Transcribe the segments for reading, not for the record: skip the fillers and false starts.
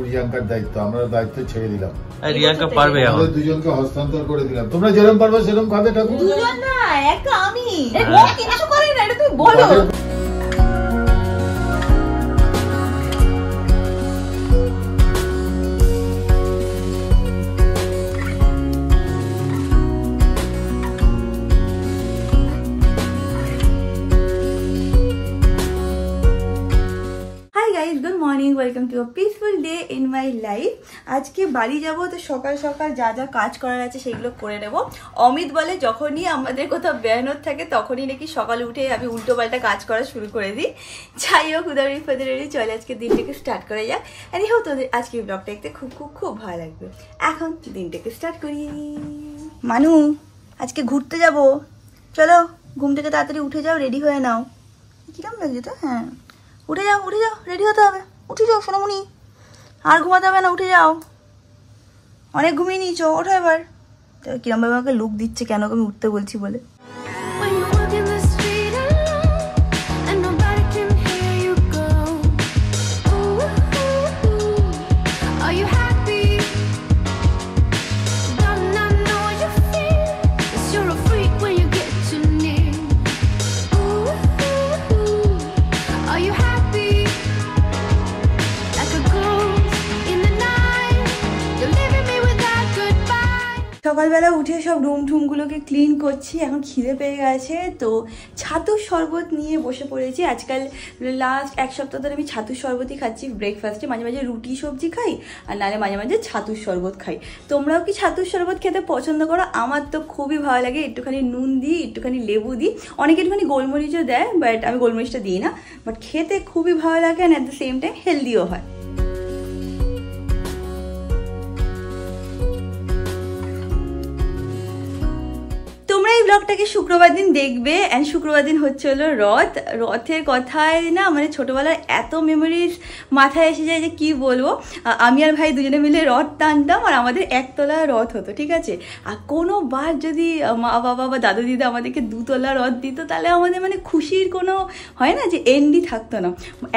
রিয়াঙ্কার দায়িত্ব, আমরা দায়িত্ব ছেড়ে দিলাম। রিয়াঙ্কা পারবে, আমাদের দুজনকে হস্তান্তর করে দিলাম। তোমরা যেরকম পারবে সেরকম খাবে ঠাকুর। দুজন না, একা আমি। ও কিছু করে না, এটা তুমি বলো। Good morning, welcome to a peaceful day in my life. आज के बाड़ी जाबो तो सकाल सकाल जा जा काज करार आछे सेगुलो करे नेब। अमित बोले जखोनी आमादेर कोथाओ बेरानोर थाके तखोनी नाकि सकाले उठे आमि उल्टो पाल्टा काज करा शुरू करे दिई। যাই হোক উদারি ফেদারি চলে আজকে দিনটাকে স্টার্ট করা যাক। আর হোক তোদের আজকে ব্লগটা দেখতে খুব খুব খুব ভালো লাগবে। এখন দিনটাকে স্টার্ট করি। মানু আজকে ঘুরতে যাব, চলো ঘুম থেকে তাড়াতাড়ি উঠে যাও, রেডি হয়ে নাও। কিরকম লাগছে তো? হ্যাঁ উঠে যাও, উঠে যাও, রেডি হতে হবে। উঠে যাও সোনামণি, আর ঘুমাতে হবে না, উঠে যাও। অনেক ঘুমিয়ে নিয়েছো, ওঠো এবার। কিরম ভাবে আমাকে লুক দিচ্ছে, কেন আমি উঠতে বলছি বলে। সকালবেলা উঠে সব রুম টুমগুলোকে ক্লিন করছি। এখন খিদে পেয়ে গেছে তো ছাতুর শরবত নিয়ে বসে পড়েছি। আজকাল লাস্ট এক সপ্তাহ ধরে আমি ছাতুর শরবতই খাচ্ছি ব্রেকফাস্টে। মাঝে মাঝে রুটি সবজি খাই, আর নাহলে মাঝে মাঝে ছাতুর শরবত খাই। তোমরাও কি ছাতুর শরবত খেতে পছন্দ করো? আমার তো খুবই ভালো লাগে। একটুখানি নুন দিই, একটুখানি লেবু দিই, অনেকে একটুখানি গোলমরিচও দেয়, বাট আমি গোলমরিচটা দিই না। বাট খেতে খুবই ভালো লাগে, and at the same time হেলদিও হয়। তোমরা এই ব্লগটাকে শুক্রবার দিন দেখবে, অ্যান্ড শুক্রবার দিন হচ্ছে হলো রথ। রথের কথায় না মানে ছোটোবেলার এত মেমোরিজ মাথায় এসে যায় যে কি বলবো। আমি আর ভাই দুজনে মিলে রথ টানতাম, আর আমাদের একতলা রথ হতো, ঠিক আছে। আর কোনো বার যদি মা বাবা বা দাদু দিদা আমাদেরকে দুতলা রথ দিত, তাহলে আমাদের মানে খুশির কোনো হয় না যে এন্ডই থাকতো না।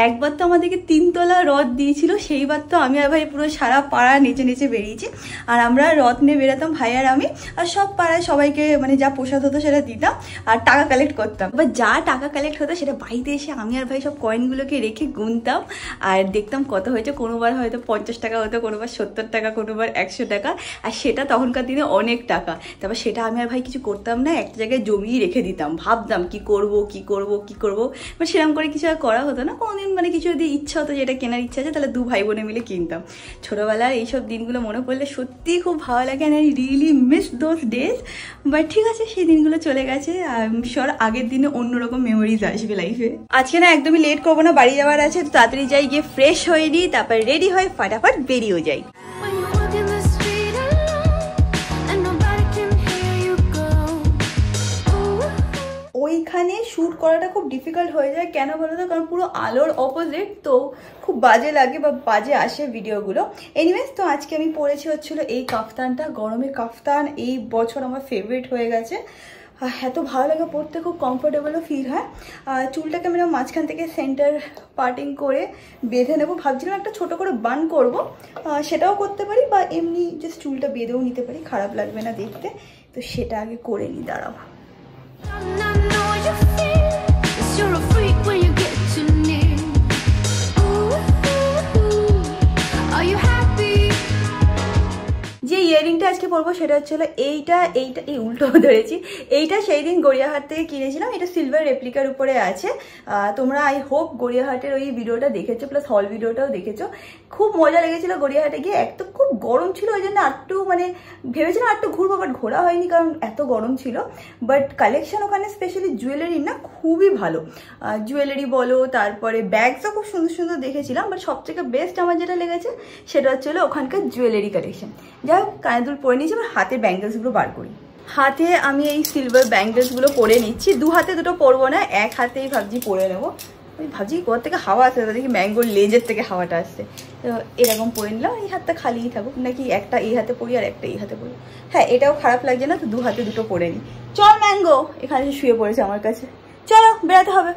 একবার তো আমাদেরকে 3তলা রথ দিয়েছিল, সেইবার তো আমি আর ভাই পুরো সারা পাড়া নেচে নেচে বেরিয়েছি। আর আমরা রথ নিয়ে বেরোতাম ভাই আর আমি, আর সব পাড়ায় সবাইকে মানে যা প্রসাদ হতো সেটা দিতাম, আর টাকা কালেক্ট করতাম। এবার যা টাকা কালেক্ট হতো সেটা বাড়িতে এসে আমি আর ভাই সব কয়েনগুলোকে রেখে গুনতাম, আর দেখতাম কত হয়েছে। কোনোবার হয়তো 50 টাকা হতো, কোনোবার 70 টাকা, কোনোবার 100 টাকা। আর সেটা তখনকার দিনে অনেক টাকা। তারপর সেটা আমি আর ভাই কিছু করতাম না, একটা জায়গায় জমিয়ে রেখে দিতাম। ভাবতাম কি করব কি করব কি করব, মানে সেরকম করে কিছু আর করা হতো না। কোনোদিন মানে কিছু যদি ইচ্ছা হতো, যেটা কেনার ইচ্ছা আছে, তাহলে 2 ভাই বোনে মিলে কিনতাম। ছোটোবেলার এইসব দিনগুলো মনে পড়লে সত্যিই খুব ভালো লাগে, and I really miss those days. But ঠিক আছে, সেই দিনগুলো চলে গেছে। শিওর আগের দিনে অন্যরকম মেমোরিজ আসবে লাইফে। আজকে না একদমই লেট করবো না, বাড়ি যাওয়ার আছে, তো তাড়াতাড়ি যাই, গিয়ে ফ্রেশ হয়ে নিই, তারপর রেডি হয়ে ফাটাফাট বেরিয়েও যাই। ওইখানে শ্যুট করাটা খুব ডিফিকাল্ট হয়ে যায়, কেন বলো তো? কারণ পুরো আলোর অপোজিট, তো খুব বাজে লাগে বা বাজে আসে ভিডিওগুলো। এনিওয়েজ, তো আজকে আমি পরেছি হচ্ছিল এই কাফতানটা। গরমে কাফতান এই বছর আমার ফেভারিট হয়ে গেছে। এত ভালো লাগে পরতে, খুব কমফোর্টেবলও ফিল হয়। চুলটাকে আমি মাঝখান থেকে সেন্টার পার্টিং করে বেঁধে নেবো। ভাবছিলাম একটা ছোট করে বান করব, সেটাও করতে পারি, বা এমনি জাস্ট চুলটা বেঁধেও নিতে পারি, খারাপ লাগবে না দেখতে। তো সেটা আগে করে নিই, দাঁড়াও। যে ইয়ারিংটা আজকে পরবো সেটা হচ্ছে এইটা এই উল্টো ধরেছি। এইটা সেই দিন গড়িয়াহাট থেকে কিনেছিলাম। এটা সিলভার রেপ্লিকার উপরে আছে। তোমরা আই হোপ গড়িয়াহাটের ওই ভিডিওটা দেখেছো, প্লাস হল ভিডিওটাও দেখেছো। খুব মজা লেগেছিল গড়িয়াহাটে গিয়ে। এক তো খুব গরম ছিল, ওই জন্য একটু মানে ভেবেছিলাম একটু ঘুরবো, বাট ঘোরা হয়নি কারণ এত গরম ছিল। বাট কালেকশন ওখানে স্পেশালি জুয়েলারি না খুবই ভালো। জুয়েলারি বলো, তারপরে ব্যাগসও খুব সুন্দর সুন্দর দেখেছিলাম। বাট সবথেকে বেস্ট আমার যেটা লেগেছে সেটা হচ্ছে ওখানকার জুয়েলারি কালেকশন। যাই হোক, কানে দুল পরে নিয়েছি, এবার হাতের ব্যাঙ্গেলসগুলো বার করি। হাতে আমি এই সিলভার ব্যাঙ্গেলসগুলো পরে নিচ্ছি। 2 হাতে দুটো পরবো না, 1 হাতেই ভাবছি পরে নেবো। আমি ভাবছি কোথা থেকে হাওয়া আসছে, দেখি ম্যাঙ্গোর লেজের থেকে হাওয়াটা আসছে। তো এরকম পরে নিলাম। এই হাতটা খালিই থাকুক, নাকি একটা এই হাতে পরি আর একটা এই হাতে পরি? হ্যাঁ, এটাও খারাপ লাগছে না, তো 2 হাতে দুটো পরে নিই। চল ম্যাঙ্গো, এখানে শুয়ে পড়েছে আমার কাছে, চলো বেড়াতে হবে।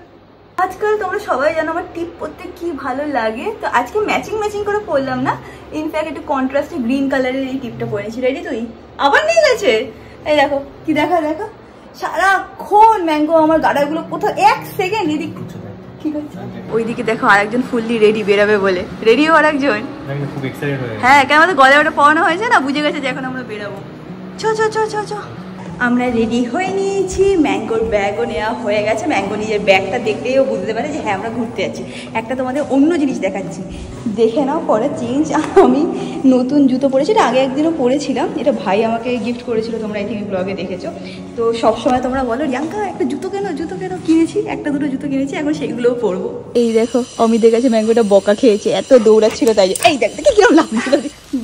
আজকাল তোমরা সবাই জানো আমার টিপ পরতে কি ভালো লাগে। তো আজকে ম্যাচিং করে পরলাম না, ইনফ্যাক্ট একটু কন্ট্রাস্টে গ্রিন কালারের এই টিপটা পরেছি। রেডি তুই? আবার নিয়ে গেছে। এই দেখো কি দেখা দেখো, সারাক্ষণ ম্যাঙ্গো আমার গাড়াগুলো কোথাও 1 সেকেন্ড এদিক কি করছে, ওইদিকে দেখো আরেকজন ফুললি রেডি বেরাবে বলে। রেডি ও আরেকজন খুব এক্সাইটেড হয়ে গেছে। হ্যাঁ, কেন আমাদের গলায় ওটা পাওয়ানো হয়েছে না, বুঝে গেছে যে এখন আমরা বেরাবো। চ চ চ চ চ আমরা রেডি হয়ে নিয়েছি, ম্যাঙ্গোর ব্যাগও নেওয়া হয়ে গেছে। ম্যাঙ্গো নিজের ব্যাগটা দেখলেও বুঝতে পারে যে হ্যাঁ আমরা ঘুরতে যাচ্ছি। একটা তোমাদের অন্য জিনিস দেখাচ্ছি, দেখে নাও পরে চেঞ্জ। আমি নতুন জুতো পরেছি, এটা আগে একদিনও পরেছিলাম, এটা ভাই আমাকে গিফট করেছিল, তোমরা এই থেকে ব্লগে দেখেছো। তো সবসময় তোমরা বলো রিয়াঙ্কা একটা জুতো কেন, জুতো কেন, কিনেছি একটা দুটো জুতো কিনেছি, এখন সেগুলোও পরবো। এই দেখো অমিতের কাছে ম্যাঙ্গোটা বকা খেয়েছে, এত দৌড়াচ্ছিল তাই। এই দেখ দেখে কিরম লাভ দিল,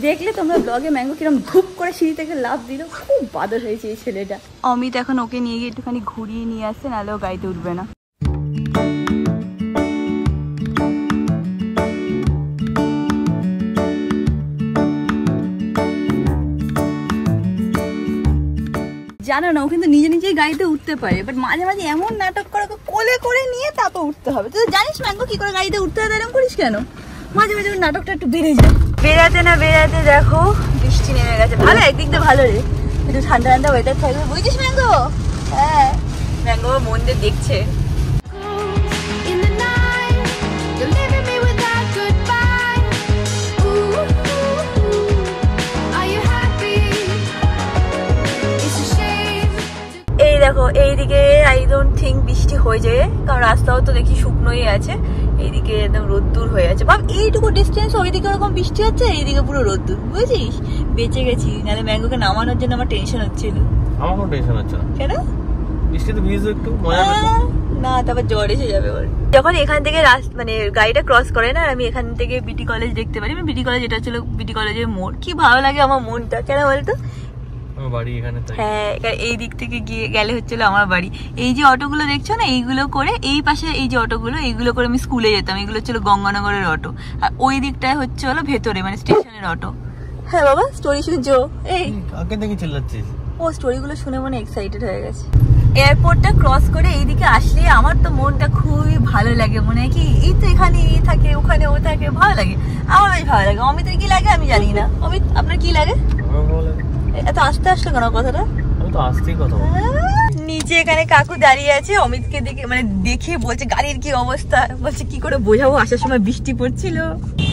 দেখলে তোমরা ব্লগে ম্যাঙ্গো কিরম ধূপ করে সিঁড়ি থেকে লাভ দিল, খুব বাদর হয়েছে এই ছেলেটা। অমিত এখন ওকে নিয়ে গিয়ে একটুখানি ঘুরিয়ে নিয়ে আসছে, নাহলে ও গাড়িতে উঠবে না। জানো না ও কিন্তু নিজে নিজেই গাড়িতে উঠতে পারে, বাট মাঝে মাঝে এমন নাটক করে কোলে করে নিয়ে তারপর উঠতে হবে। তুই জানিস ম্যাঙ্গো কি করে গাড়িতে উঠতে হয়, এরকম করিস কেন? মাঝে মাঝে নাটকটা একটু বেড়ে যায়। বেড়াতে না বেড়াতে দেখো বৃষ্টি নেমে গেছে। ভালো, একদিক দিয়ে ভালো রে, একটু ঠান্ডা ঠান্ডা ওয়েদার থাকবে, বুঝছিস ম্যাঙ্গো? হ্যাঁ, ম্যাঙ্গো মন দিয়ে দেখছে। এই দেখো এইদিকে আই ডোন্ট থিঙ্ক বৃষ্টি হয়ে যায়, কারণ রাস্তাও তো দেখি শুকনোই আছে। এইদিকে একদম রোদ্দুর হয়ে আছে, ভাব এইটুকু ডিস্টেন্স ওইদিকে ওরকম বৃষ্টি হচ্ছে, এইদিকে পুরো রোদ্দুর, বুঝছিস? বেঁচে গেছি, নাহলে ম্যাঙ্গোকে নামানোর জন্য আমার টেনশন হচ্ছিল। আমার কোনো টেনশন হচ্ছে না। কেন? বৃষ্টিতে ভিজে একটু মজা হবে না, তারপর জ্বর এসে যাবে ওর। যখন এখান থেকে মানে গাড়িটা ক্রস করে না, আমি এখান থেকে বিটি কলেজ দেখতে পারি। বিটি কলেজ, এটা ছিল বিটি কলেজের মোড়। কি ভালো লাগে আমার মনটা, কেন বলতো? বাড়ি এখানে, হ্যাঁ, এই দিক থেকে গিয়ে গেলে হচ্ছিল আমার বাড়ি। এই যে অটোগুলো দেখছো না, এইগুলো করে এই পাশে এই যে অটোগুলো, এইগুলো করে আমি স্কুলে যেতাম। এগুলো ছিল গঙ্গানগরের অটো, আর ওই দিকটায় হচ্ছে হলো ভেতরে মানে স্টেশনের অটো। হ্যাঁ বাবা, স্টোরি শুনছো? এই আগে থেকে চিল্লাচ্ছিস? ও স্টোরিগুলো শুনে মনে এক্সাইটেড হয়ে গেছে। এয়ারপোর্টটা ক্রস করে এইদিকে আসলে আমার তো মনটা খুবই ভালো লাগে, মনে হয় কি এই তো এখানে এ থাকে, ওখানে ও থাকে, ভালো লাগে। আমার বেশ ভালো লাগে। অমিতের কি লাগে আমি জানি না। অমিত আপনার কি লাগে? এত আস্তে আসলো কেন কথাটা? আমি তো আস্তেই কথা বলি। নিচে এখানে কাকু দাঁড়িয়ে আছে, অমিতকে দেখে মানে দেখে বলছে গাড়ির কি অবস্থা, বলছে কি করে বোঝাবো, আসার সময় বৃষ্টি পড়ছিল।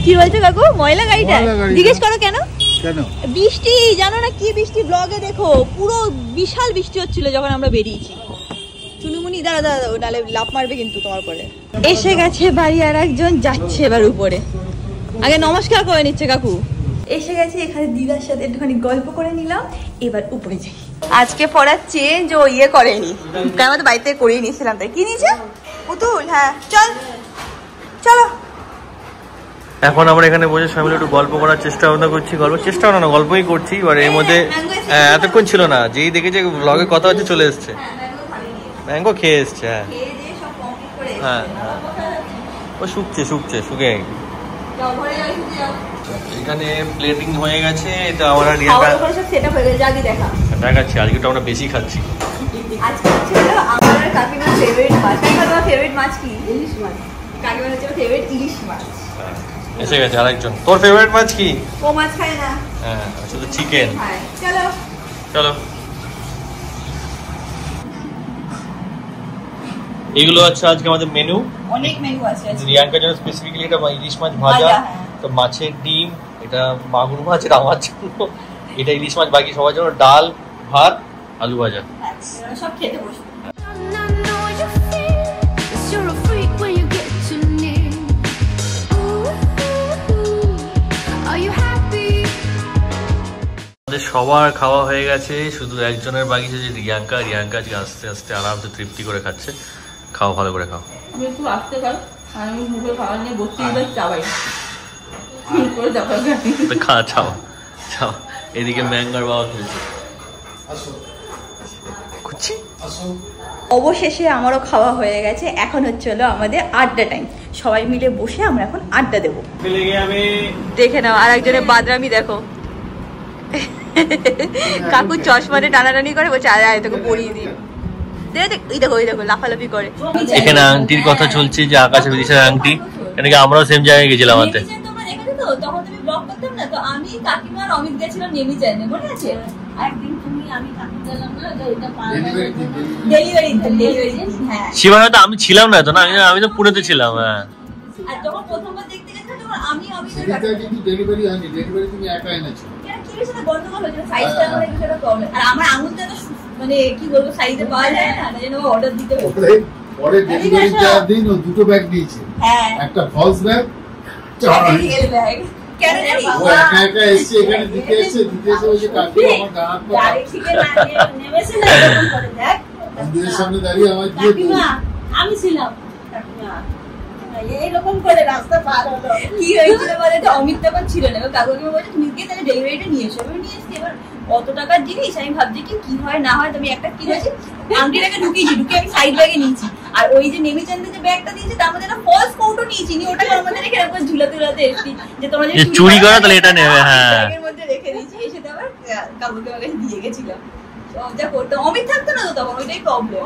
কি বলছো কাকু? ময়লা গাড়িটা? জিজ্ঞেস করো কেন কেন? বৃষ্টি, জানো না কি বৃষ্টি? ব্লগে দেখো পুরো বিশাল বৃষ্টি হচ্ছিল যখন আমরা বেরিয়েছি। চুনুমুনি দাঁড়া দাঁড়া, নাহলে লাফ মারবে কিন্তু তোমার পরে। এসে গেছে বাড়ি, আর একজন যাচ্ছে এবার উপরে। আগে নমস্কার করে নিচ্ছে কাকু। এসে গেছে, এখানে দিদার সাথে একটুখানি গল্প করে নিলাম, এবার উপরে যাই। আজকে পড়ার চেঞ্জ ও ইয়ে করেনি, কারণ আমাদের বাড়িতে করিয়ে নিয়েছিলাম। তাই কি নিয়েছে পুতুল? হ্যাঁ চল চলো। এখন আমরা এখানে বসে সবাই মিলে একটু গল্প করার চেষ্টা করছি। গল্পই করছি। এবার এর মধ্যে এতক্ষণ ছিল না, যেই দেখেছে ব্লগে কথা হচ্ছে চলে এসছে, ম্যাঙ্গো খেয়ে এসছে। হ্যাঁ হ্যাঁ, ও শুকে এখানে প্লেটিং হয়ে গেছে। এটা আমরা দেখাচ্ছি, আজকে তো আমরা বেশি খাচ্ছি। এসে গেছে আরেকজন। তোর ফেভারিট মাছ কি? ও মাছ খায় না। হ্যাঁ, শুধু চিকেন। চলো চলো। এগুলো হচ্ছে আজকে আমাদের মেনু। অনেক মেনু আছে। রিয়াঙ্কার জন্য স্পেসিফিক্যালি এটা ইলিশ মাছ ভাজা, তো মাছের ডিম, এটা মাগুর মাছ, এটা আমার জন্য, এটা ইলিশ মাছ, বাকি সবার জন্য ডাল, ভাত, আলু ভাজা। সব খেতে বসবো। আমাদের সবার খাওয়া হয়ে গেছে, শুধু একজনের বাকি আছে, যে রিয়াঙ্কা আজকে আস্তে আস্তে আরামসে তৃপ্তি করে খাচ্ছে। খাও, ভালো করে খাও। আমি একটু আস্তে খাই, আমি মুখে খাওয়া নিয়ে 32 চাবাই। খা, চাও চাও। এদিকে ম্যাঙ্গার বাবা খেলছে। অবশেষে আমারও খাওয়া হয়ে গেছে। এখন হচ্ছে হলো আমাদের আড্ডা টাইম। সবাই মিলে বসে আমরা এখন আড্ডা দেবো। দেখে নাও আর একজনের বাদরামি দেখো। কাকু চশমাতে টানাটানি করে, বলছে আয় তোকে পরিয়ে দিই। দেখো লাফালাফি করে। এখানে আংটির কথা চলছে, যে আকাশে বিদেশের আংটি, এটাকে আমরাও সেম জায়গায় গেছিলাম। তখন তুমি ব্লগ থাকতাম না, তো আমি কাকিমা আর অমিত গেছিলাম নেমে যায় না, মনে আছে? একদিন তুমি আমি কাকু গেলাম না যে এটা ডেলিভারি হ্যাঁ। শিবানা তো আমি ছিলাম না তো, না আমি তো পুনেতে ছিলাম। হ্যাঁ, আর যখন প্রথমবার দেখতে গেছিলাম তখন আমি অমিতের সেটা কিন্তু ডেলিভারি হয়নি, ডেলিভারি তুমি একা এনেছো। কি সাথে গন্ডগোল হয়েছিল, সাইজটা আমার কিছুটা প্রবলেম। আর আমার আঙুলটা তো মানে কি বলবো, সাইজে পাওয়া যায় না, তাই জন্য অর্ডার দিতে হয়েছে। পরে ডেলিভারি দেওয়ার দিন ও দুটো ব্যাগ দিয়েছে, হ্যাঁ একটা ফলস ব্যাগ, ব্যাগ কেন জানি ও একা একা এসছে এখানে দিতে এসে ওই যে কাকু আমার গা হাত পা গাড়ি থেকে নেমেছে না এরকম করে দেখ মন্দিরের সামনে দাঁড়িয়ে আমার দিয়ে দিল। কাকিমা আমি ছিলাম কাকিমা এইরকম করে রাস্তা পার হলো। কি হয়েছিল বলে, তো অমিত তখন ছিল না, এবার কাকুকে বলছে তুমি গিয়ে তাহলে ডেলিভারিটা নিয়ে এসো। আমি নিয়ে এসছি, এবার অত টাকার জিনিস আমি ভাবছি কি হয় না হয়, তুমি একটা কি হয়েছে আংটিটাকে ঢুকিয়ে আমি সাইড ব্যাগে নিয়েছি। আর ওই যে নেমিচাঁদের যে ব্যাগটা দিয়েছে তার মধ্যে একটা ফলস কোটও নিয়েছি, নিয়ে ওটাকে আমাদের রেখে একবার ঝুলাতে এসেছি যে তোমরা যে চুরি করো তাহলে এটা নেবে। হ্যাঁ, ব্যাগের মধ্যে রেখে দিয়েছি, এসে তো আবার কাকুকে আমার কাছে দিয়ে গেছিলাম। সব যা করতাম, অমিত থাকতো না তো তখন, ওইটাই প্রবলেম।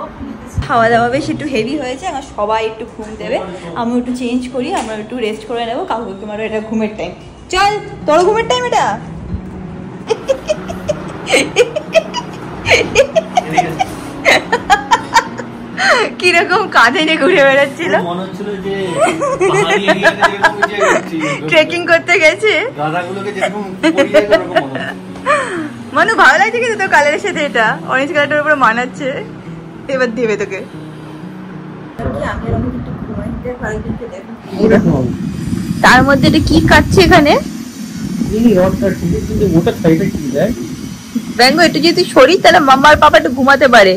খাওয়া দাওয়া বেশ একটু হেভি হয়েছে, আমার সবাই একটু ঘুম দেবে, আমি একটু চেঞ্জ করি, আমরা একটু রেস্ট করে নেবো। কাকুকে মারো, এটা ঘুমের টাইম। চল, তোর ঘুমের টাইম এটা। কিরকম কাঁধে নিয়ে ঘুরে বেড়াচ্ছিল, মনে হচ্ছিল যে ট্রেকিং করতে গেছে। গাধাগুলোকে যেরকম পরিয়ে দেয় ওরকম মনে হচ্ছে। মানু ভালো লাগছে কিন্তু তোর কালারের সাথে, এটা অরেঞ্জ কালারটার উপরে মানাচ্ছে। এবার দেবে তোকে। তার মধ্যে এটা কি কাটছে এখানে? ব্যাঙ্গো একটু যদি তুই সরিস তাহলে মাম্মা আর পাপা একটু ঘুমাতে পারে।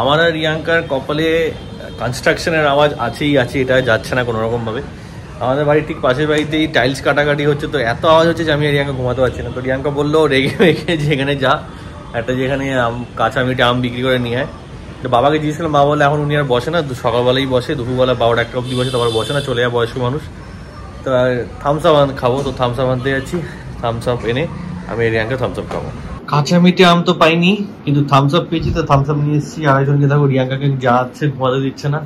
আমার আর রিয়াঙ্কার কপালে কনস্ট্রাকশনের আওয়াজ আছেই আছে, এটা যাচ্ছে না কোনো রকম ভাবে। আমাদের বাড়ির ঠিক পাশের বাড়িতেই টাইলস কাটাকাটি হচ্ছে, তো এত আওয়াজ হচ্ছে যে আমি আর রিয়াঙ্কা ঘুমাতে পারছি না। তো রিয়াঙ্কা বললো রেগে রেগে যেখানে যা একটা যেখানে কাঁচা মিঠে আম বিক্রি করে নিয়ে আয়। তো বাবাকে জিজ্ঞেস করলাম, বাবা বলে এখন উনি আর বসে না, সকালবেলাই বসে, দুপুরবেলা 12টা 1টা অব্দি বসে, তারপর বসে না, চলে যায় বয়স্ক মানুষ। তো থামস আপ খাবো, তো থামস আপ আনতে যাচ্ছি। থামস আপ এনে আমি রিয়াঙ্কা থামস আপ খাবো। কাঁচা মিঠে আম তো পাইনি, কিন্তু থামস আপ পেয়েছি, তো থামস আপ নিয়ে এসেছি। আড়াইজনকে দেখো, রিয়াঙ্কাকে যা আছে ঘুমাতে দিচ্ছে না।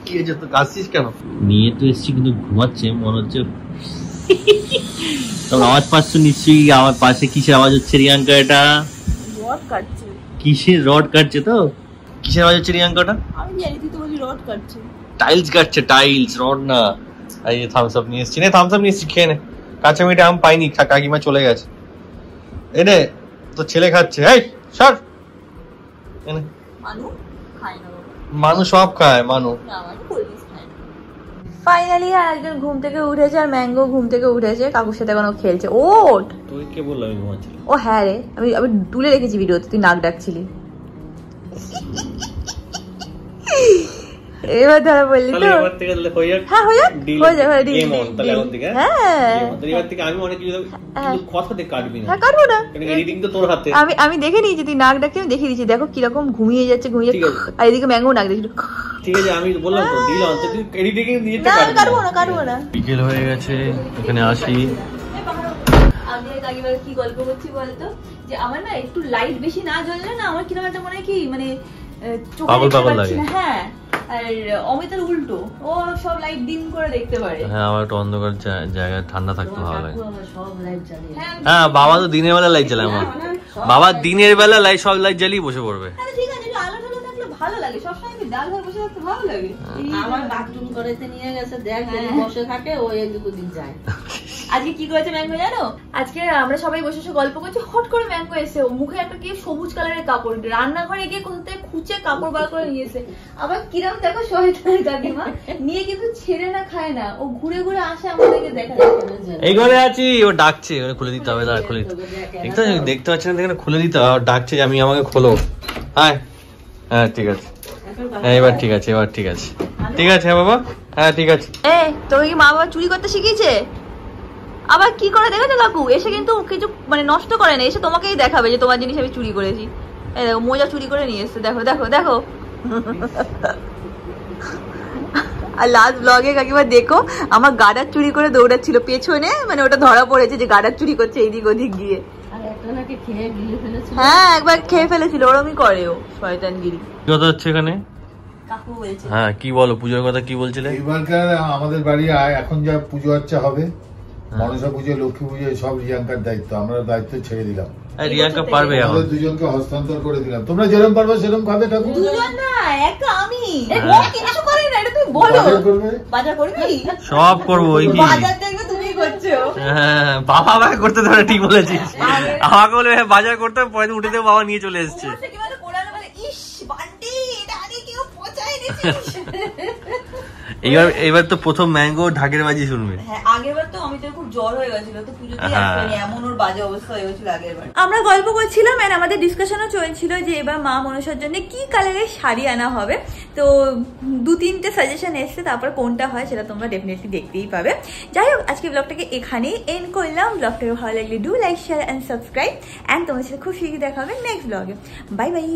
কি হয়েছে, তো কাঁদছিস কেন? নিয়ে তো এসেছি কিন্তু ঘুমাচ্ছে মনে হচ্ছে। তবে আওয়াজ পাচ্ছ নিশ্চয়ই, আমার পাশে কিসের আওয়াজ হচ্ছে রিয়াঙ্কা? এটা রড কাটছে। কিসের রড কাটছে? তো কিসের আওয়াজ হচ্ছে রিয়াঙ্কাটা? আমি জানি, তুই তো বলি রড কাটছে। টাইলস কাটছে, টাইলস, রড না। এই যে থামস আপ নিয়ে এসেছি, না থামস আপ নিয়ে এসেছি, খেয়ে নে। কাঁচা মিঠে আম পাইনি, কাকিমা চলে গেছে। এনে তো ছেলে খাচ্ছে, এই সর এনে। মানু খায় না, মানুষ সব খায়, মানুষ ফাইনালি একজন ঘুম থেকে উঠেছে, আর ম্যাঙ্গো ঘুম থেকে উঠেছে, কাকুর সাথে কোনো খেলছে। ওঠ। তুই কে বললো আমি ঘুমাচ্ছি? ও হ্যাঁ রে, আমি আমি তুলে রেখেছি ভিডিওতে, তুই নাক ডাকছিলি। এবার ধরা বললি তো। হ্যাঁ হয়ে যাক, হয়ে যাক, হ্যাঁ কাটবো না। আমি দেখে নিয়েছি, তুই নাক ডাকছি, আমি দেখে দিয়েছি। দেখো কিরকম ঘুমিয়ে যাচ্ছে, ঘুমিয়ে যাচ্ছে। আর এদিকে ম্যাঙ্গো নাক দেখছিল। ঠিক আছে, আমি বললাম তো দিলাম, তো তুই এডিটিং দিতে না, কাটবো না, কাটবো না। বিকেল হয়ে গেছে, এখানে আসি। আমি আর কাকিমা কি গল্প করছি বলতো, যে আমার না একটু লাইট বেশি না জ্বললে না আমার কিরকম একটা মনে হয় কি মানে পাগল পাগল লাগে। হ্যাঁ, আর অমিতের উল্টো, ও সব লাইট ডিম করে দেখতে পারে। হ্যাঁ, আমার একটু অন্ধকার জায়গায় ঠান্ডা থাকতে ভালো লাগে। সব লাইট জ্বালিয়ে হ্যাঁ, বাবা তো দিনের বেলা লাইট জ্বালায়। আমার বাবা দিনের বেলা লাইট, সব লাইট জ্বালিয়ে বসে পড়বে। ঠিক আছে, আলো ঠালো থাকলে ভালো লাগে, সবসময় কি ডাল হয়ে বসে থাকতে ভালো লাগে। আমার বাথরুম করেতে নিয়ে গেছে, দেখ বসে থাকে, ও এদিক ওদিক যায়। আজকে কি করেছে ম্যাঙ্গো জানো? আজকে আমরা সবাই বসে বসে গল্প করছি, হট করে ম্যাঙ্গো এসে মুখে একটা কি সবুজ কালারের কাপড়, রান্নাঘরে গিয়ে কোথা থেকে খুঁচে কাপড় বার করে নিয়েছে। আবার কিরম দেখো শয়তানের কাকিমা নিয়ে কিন্তু ছেড়ে না খায় না, ও ঘুরে ঘুরে আসে আমাদেরকে দেখা। এই ঘরে আছি, ও ডাকছে, ওরে খুলে দিতে হবে, দাঁড়া খুলে দিতে। দেখতে পাচ্ছি না, দেখে খুলে দিতে হবে, ডাকছে যে আমি আমাকে খোলো। হ্যাঁ হ্যাঁ ঠিক আছে, হ্যাঁ এবার ঠিক আছে, এবার ঠিক আছে, ঠিক আছে। হ্যাঁ বাবা, হ্যাঁ ঠিক আছে। তোকে কি মা বাবা চুরি করতে শিখিয়েছে? আবার কি করে দেখেছো কাকু এসে কিন্তু কিছু মানে নষ্ট করে না, এসে তোমাকেই দেখাবে যে তোমার জিনিস আমি চুরি করেছি। এই দেখো মোজা চুরি করে নিয়ে এসছে, দেখো দেখো দেখো। আর লাস্ট ব্লগে কাকিমা দেখো আমার গাডার চুরি করে দৌড়াচ্ছিল পেছনে, মানে ওটা ধরা পড়েছে যে গাডার চুরি করছে এইদিক ওদিক গিয়ে। হ্যাঁ একবার খেয়ে ফেলেছিল, ওরমই করে ও শয়তানগিরি। কথা হচ্ছে এখানে, কাকু বলছে হ্যাঁ কি বলো, পুজোর কথা কি বলছিলে? এবারকার আমাদের বাড়ি এখন যা পুজো আচ্ছা হবে, মনসা পুজো, লক্ষ্মী পুজো, সব রিয়াঙ্কার দায়িত্ব। আমরা দায়িত্ব ছেড়ে দিলাম, রিয়াঙ্কা পারবে এখন। আমাদের দুজনকে হস্তান্তর করে দিলাম। তোমরা যেরকম পারবে সেরকম খাবে ঠাকুর। দুজন না, একটা আমি। ও কিছু করে না, এটা তুমি বলো। বাজার করবে, বাজার করবি? সব করবো। ওই কি বাজার দেখবে তুমি করছো। হ্যাঁ, বাবা আমাকে করতে ধরে, ঠিক বলেছিস। আমাকে বলে বাজার করতে, পরে উঠে দেবো, বাবা নিয়ে চলে এসছে। এবার তো প্রথম ম্যাঙ্গো ঢাকের বাজি শুনবে। হ্যাঁ, আগেরবার তো আমি তো খুব জ্বর হয়ে গেছিল, তো পুজোতে আসেনি, এমন ওর বাজে অবস্থা হয়ে গেছিল আগেরবার। আমরা গল্প করছিলাম এন্ড আমাদের ডিসকাশনও চলছিল যে এবার মা মনসার জন্য কি কালারের শাড়ি আনা হবে। তো 2-3টে সাজেশন এসছে, তারপর কোনটা হয় সেটা তোমরা ডেফিনেটলি দেখতেই পাবে। যাই হোক, আজকে ব্লগটাকে এখানেই এন্ড করলাম। ব্লগটাকে ভালো লাগলে do like, share and subscribe. And তোমার সাথে খুব শীঘ্রই দেখা হবে নেক্সট ব্লগে। Bye bye.